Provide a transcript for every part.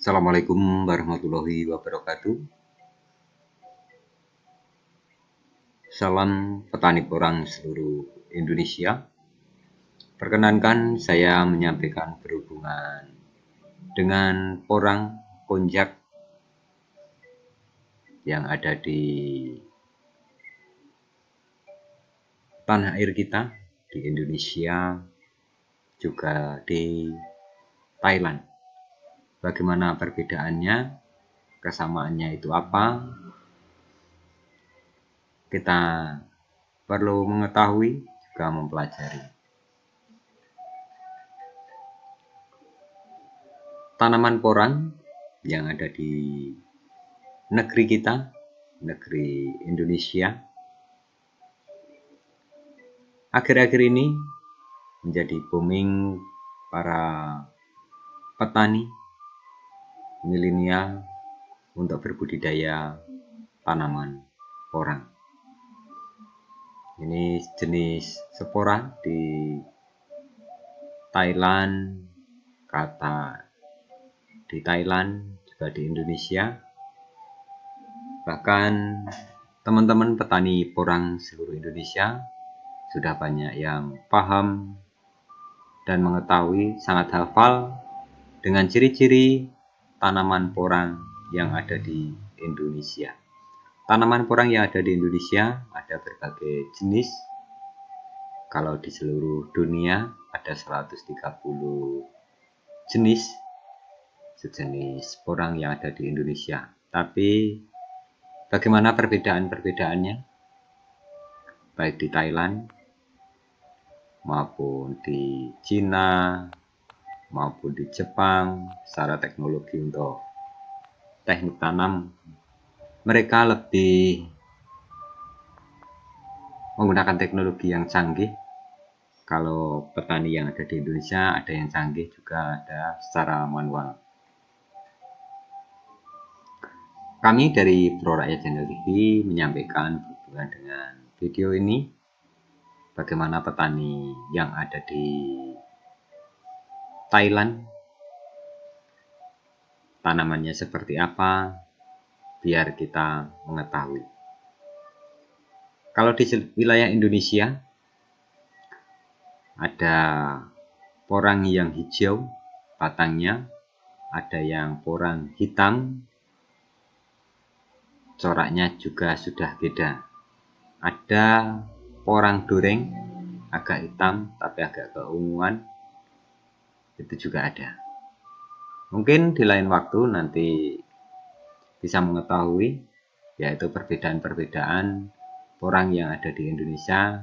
Assalamualaikum warahmatullahi wabarakatuh. Salam petani porang seluruh Indonesia. Perkenankan saya menyampaikan berhubungan dengan porang konjak yang ada di tanah air kita, di Indonesia, juga di Thailand. Bagaimana perbedaannya, kesamaannya itu apa? Kita perlu mengetahui juga mempelajari. Tanaman porang yang ada di negeri kita, negeri Indonesia, akhir-akhir ini menjadi booming para petani milenial untuk berbudidaya tanaman porang. Ini jenis spora di Thailand, kata di Thailand, juga di Indonesia. Bahkan teman-teman petani porang seluruh Indonesia sudah banyak yang paham dan mengetahui, sangat hafal dengan ciri-ciri tanaman porang yang ada di Indonesia. Tanaman porang yang ada di Indonesia ada berbagai jenis. Kalau di seluruh dunia ada 130 jenis sejenis porang yang ada di Indonesia. Tapi bagaimana perbedaan-perbedaannya? Baik di Thailand maupun di Cina maupun di Jepang, secara teknologi untuk teknik tanam, mereka lebih menggunakan teknologi yang canggih. Kalau petani yang ada di Indonesia ada yang canggih, juga ada secara manual. Kami dari Pro Rakyat Channel TV menyampaikan berhubungan dengan video ini, bagaimana petani yang ada di Thailand, tanamannya seperti apa, biar kita mengetahui. Kalau di wilayah Indonesia ada porang yang hijau batangnya, ada yang porang hitam, coraknya juga sudah beda. Ada porang doreng agak hitam tapi agak keunguan, itu juga ada. Mungkin di lain waktu nanti bisa mengetahui, yaitu perbedaan-perbedaan porang yang ada di Indonesia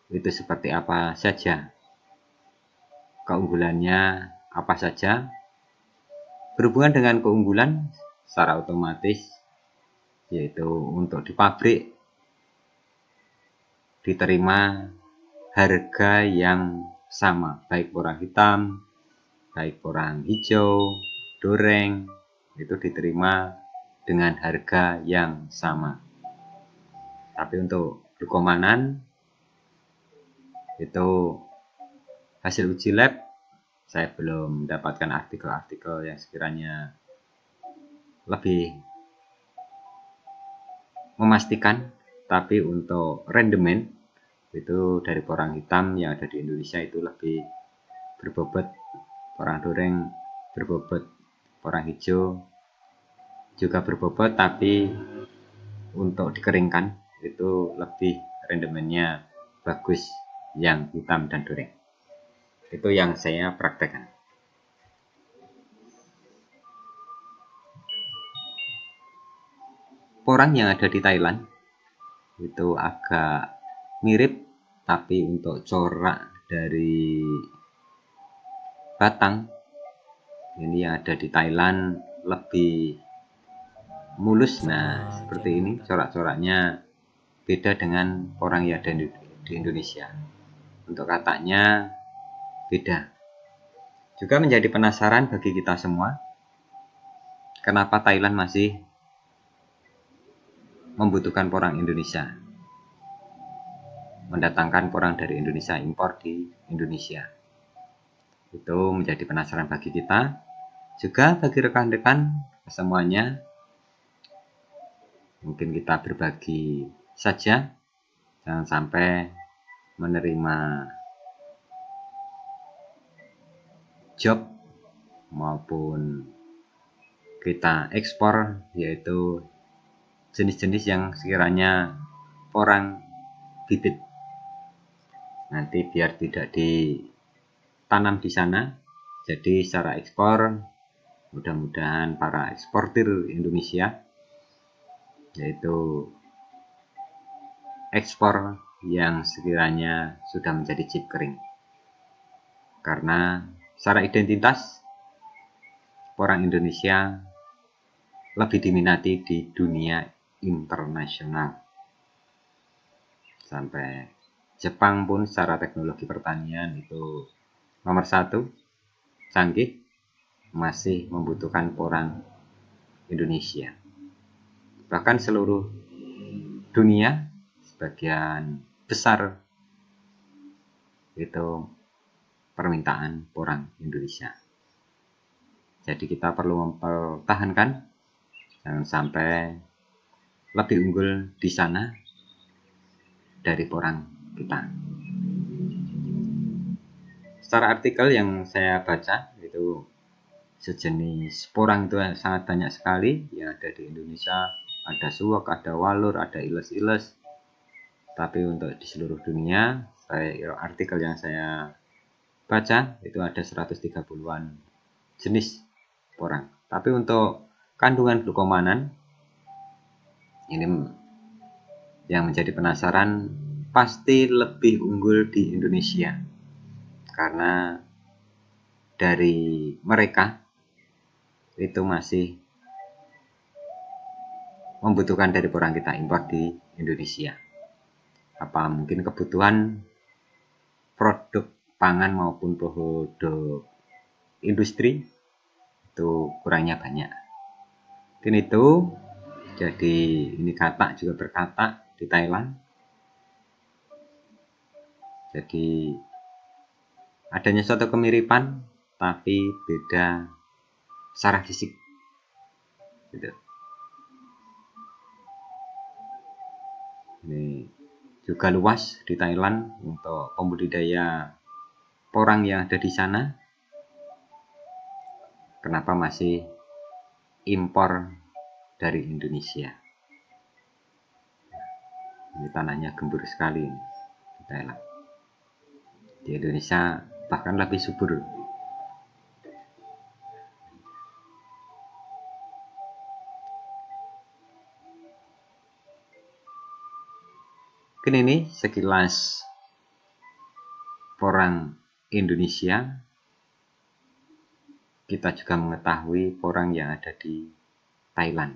itu seperti apa saja, keunggulannya apa saja. Berhubungan dengan keunggulan secara otomatis, yaitu untuk di pabrik diterima harga yang sama, baik porang hitam, baik porang hijau, doreng, itu diterima dengan harga yang sama. Tapi untuk glukomanan itu hasil uji lab, saya belum mendapatkan artikel-artikel yang sekiranya lebih memastikan. Tapi untuk rendemen itu dari porang hitam yang ada di Indonesia itu lebih berbobot, porang doreng berbobot, porang hijau juga berbobot, tapi untuk dikeringkan itu lebih rendemennya bagus yang hitam dan doreng. Itu yang saya praktekkan. Porang yang ada di Thailand itu agak mirip, tapi untuk corak dari batang ini yang ada di Thailand lebih mulus. Nah, seperti ini corak-coraknya beda dengan porang yang ada di Indonesia. Untuk katanya beda. Juga menjadi penasaran bagi kita semua, kenapa Thailand masih membutuhkan porang Indonesia, mendatangkan porang dari Indonesia, impor di Indonesia. Itu menjadi penasaran bagi kita. Juga bagi rekan-rekan semuanya, mungkin kita berbagi saja, jangan sampai menerima job maupun kita ekspor, yaitu jenis-jenis yang sekiranya porang bibit. Nanti biar tidak ditanam di sana, jadi secara ekspor mudah-mudahan para eksportir Indonesia, yaitu ekspor yang sekiranya sudah menjadi chip kering. Karena secara identitas orang Indonesia lebih diminati di dunia internasional. Sampai Jepang pun secara teknologi pertanian itu nomor 1, canggih, masih membutuhkan porang Indonesia. Bahkan seluruh dunia sebagian besar itu permintaan porang Indonesia. Jadi kita perlu mempertahankan, jangan sampai lebih unggul di sana dari porang kita. Secara artikel yang saya baca itu sejenis porang itu sangat banyak sekali yang ada di Indonesia. Ada suwak, ada walur, ada iles-iles. Tapi untuk di seluruh dunia, artikel yang saya baca itu ada 130-an jenis porang. Tapi untuk kandungan glukomanan, ini yang menjadi penasaran, pasti lebih unggul di Indonesia. Karena dari mereka itu masih membutuhkan dari porang kita impor di Indonesia. Apa mungkin kebutuhan produk pangan maupun produk industri itu kurangnya banyak. Mungkin itu. Jadi ini katak juga berkatak di Thailand. Jadi adanya suatu kemiripan tapi beda secara fisik gitu. Ini juga luas di Thailand untuk pembudidaya porang yang ada di sana. Kenapa masih impor dari Indonesia? Ini tanahnya gembur sekali di Thailand. Di Indonesia bahkan lebih subur. Mungkin ini sekilas porang Indonesia. Kita juga mengetahui porang yang ada di Thailand.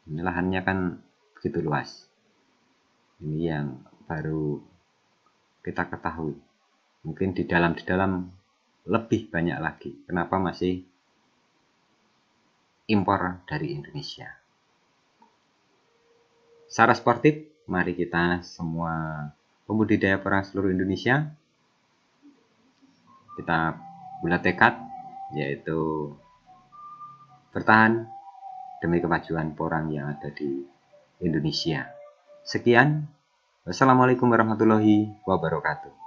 Ini lahannya kan begitu luas. Ini yang baru kita ketahui. Mungkin di dalam lebih banyak lagi. Kenapa masih impor dari Indonesia? Secara sportif, mari kita semua pembudidaya porang seluruh Indonesia, kita bulat tekad, yaitu bertahan demi kemajuan porang yang ada di Indonesia. Sekian, wassalamualaikum warahmatullahi wabarakatuh.